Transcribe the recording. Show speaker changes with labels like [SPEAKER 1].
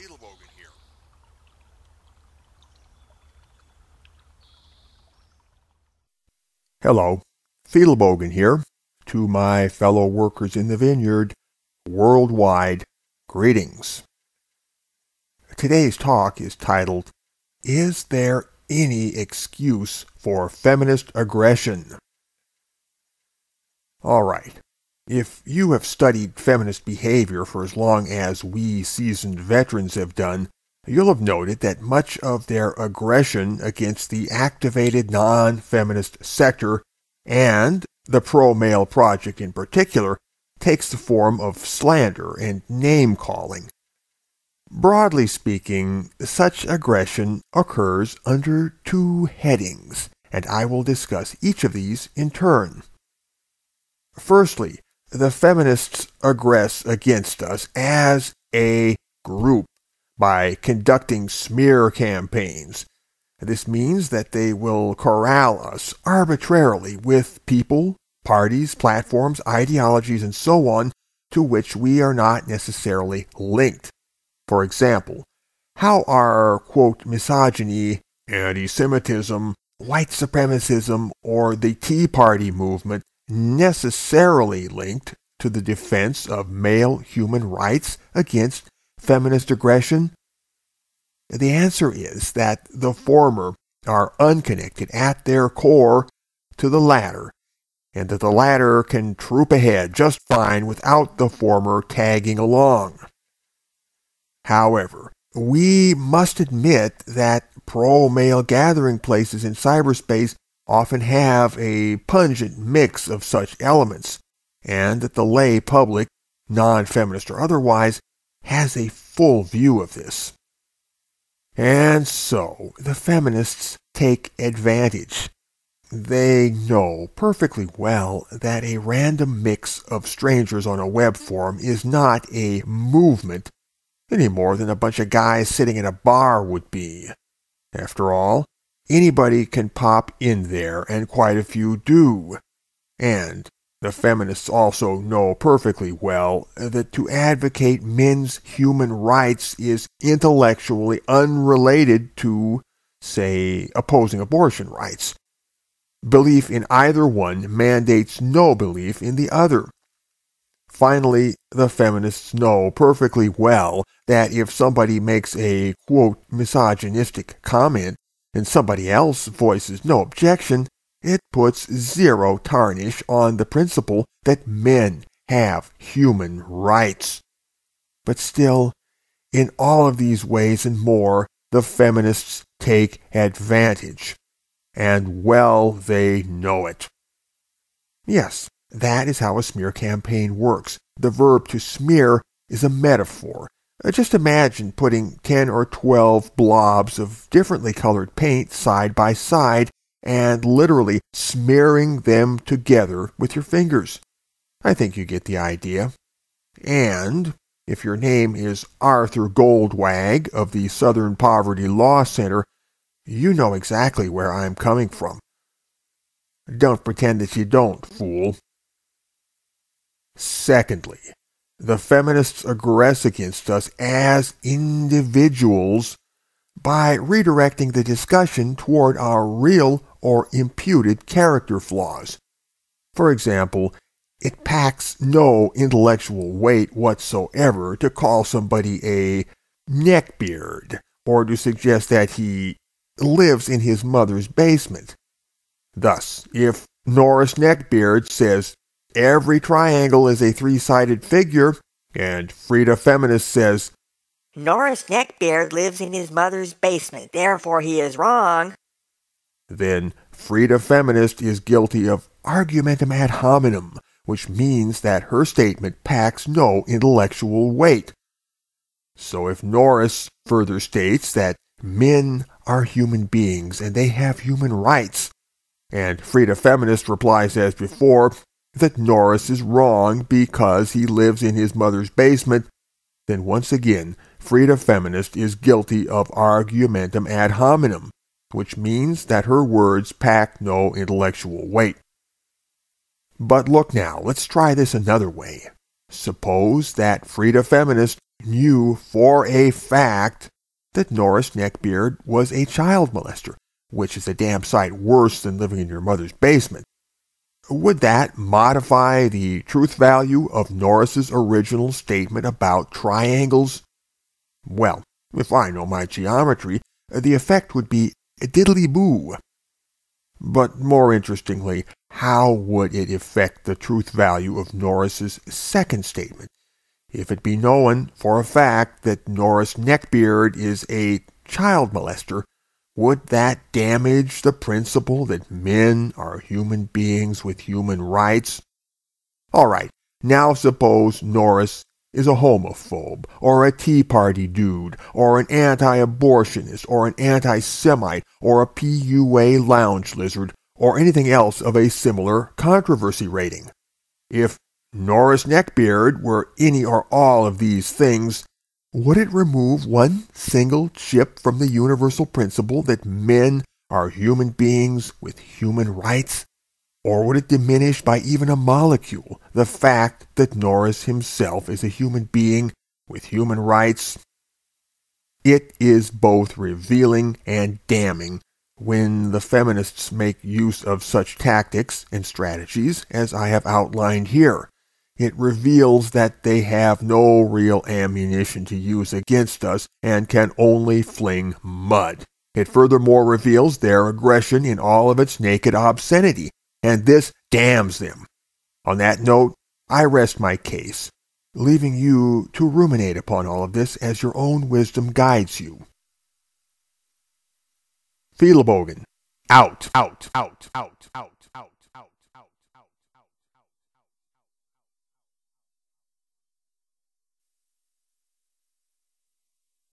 [SPEAKER 1] Fiedelbogen here.
[SPEAKER 2] Hello, Fiedelbogen here. To my fellow workers in the vineyard, worldwide greetings. Today's talk is titled, Is There Any Excuse for Feminist Aggression? Alright, if you have studied feminist behavior for as long as we seasoned veterans have done, you'll have noted that much of their aggression against the activated non-feminist sector and the pro-male project in particular takes the form of slander and name-calling. Broadly speaking, such aggression occurs under two headings, and I will discuss each of these in turn. Firstly, the feminists aggress against us as a group by conducting smear campaigns. This means that they will corral us arbitrarily with people, parties, platforms, ideologies, and so on to which we are not necessarily linked. For example, how are, quote, misogyny, anti-Semitism, white supremacism, or the Tea Party movement necessarily linked to the defense of male human rights against feminist aggression? The answer is that the former are unconnected at their core to the latter, and that the latter can troop ahead just fine without the former tagging along. However, we must admit that pro-male gathering places in cyberspace often have a pungent mix of such elements, and that the lay public, non-feminist or otherwise, has a full view of this. And so, the feminists take advantage. They know perfectly well that a random mix of strangers on a web forum is not a movement any more than a bunch of guys sitting in a bar would be. After all, anybody can pop in there, and quite a few do. And the feminists also know perfectly well that to advocate men's human rights is intellectually unrelated to, say, opposing abortion rights. Belief in either one mandates no belief in the other. Finally, the feminists know perfectly well that if somebody makes a, quote, misogynistic comment and somebody else voices no objection, it puts zero tarnish on the principle that men have human rights. But still, in all of these ways and more, the feminists take advantage. And well they know it. Yes, that is how a smear campaign works. The verb to smear is a metaphor. Just imagine putting 10 or 12 blobs of differently colored paint side by side and literally smearing them together with your fingers. I think you get the idea. And if your name is Arthur Goldwag of the Southern Poverty Law Center, you know exactly where I'm coming from. Don't pretend that you don't, fool. Secondly, the feminists aggress against us as individuals by redirecting the discussion toward our real or imputed character flaws. For example, it packs no intellectual weight whatsoever to call somebody a neckbeard or to suggest that he lives in his mother's basement. Thus, if Norris Neckbeard says every triangle is a three-sided figure, and Frida Feminist says
[SPEAKER 3] Norris Neckbeard lives in his mother's basement, therefore he is wrong,
[SPEAKER 2] then Frida Feminist is guilty of argumentum ad hominem, which means that her statement packs no intellectual weight. So if Norris further states that men are human beings and they have human rights, and Frida Feminist replies as before that Norris is wrong because he lives in his mother's basement, then once again Frida Feminist is guilty of argumentum ad hominem, which means that her words pack no intellectual weight. But look now, let's try this another way. Suppose that Frida Feminist knew for a fact that Norris Neckbeard was a child molester, which is a damn sight worse than living in your mother's basement. Would that modify the truth value of Norris's original statement about triangles? Well, if I know my geometry, the effect would be diddly-boo. But more interestingly, how would it affect the truth value of Norris's second statement? If it be known for a fact that Norris Neckbeard is a child molester, would that damage the principle that men are human beings with human rights? All right, now suppose Norris is a homophobe, or a Tea Party dude, or an anti-abortionist, or an anti-Semite, or a PUA lounge lizard, or anything else of a similar controversy rating. If Norris Neckbeard were any or all of these things, would it remove one single chip from the universal principle that men are human beings with human rights? Or would it diminish by even a molecule the fact that Norris himself is a human being with human rights? It is both revealing and damning when the feminists make use of such tactics and strategies as I have outlined here. It reveals that they have no real ammunition to use against us and can only fling mud. It furthermore reveals their aggression in all of its naked obscenity, and this damns them. On that note, I rest my case, leaving you to ruminate upon all of this as your own wisdom guides you. Felibogan. Out.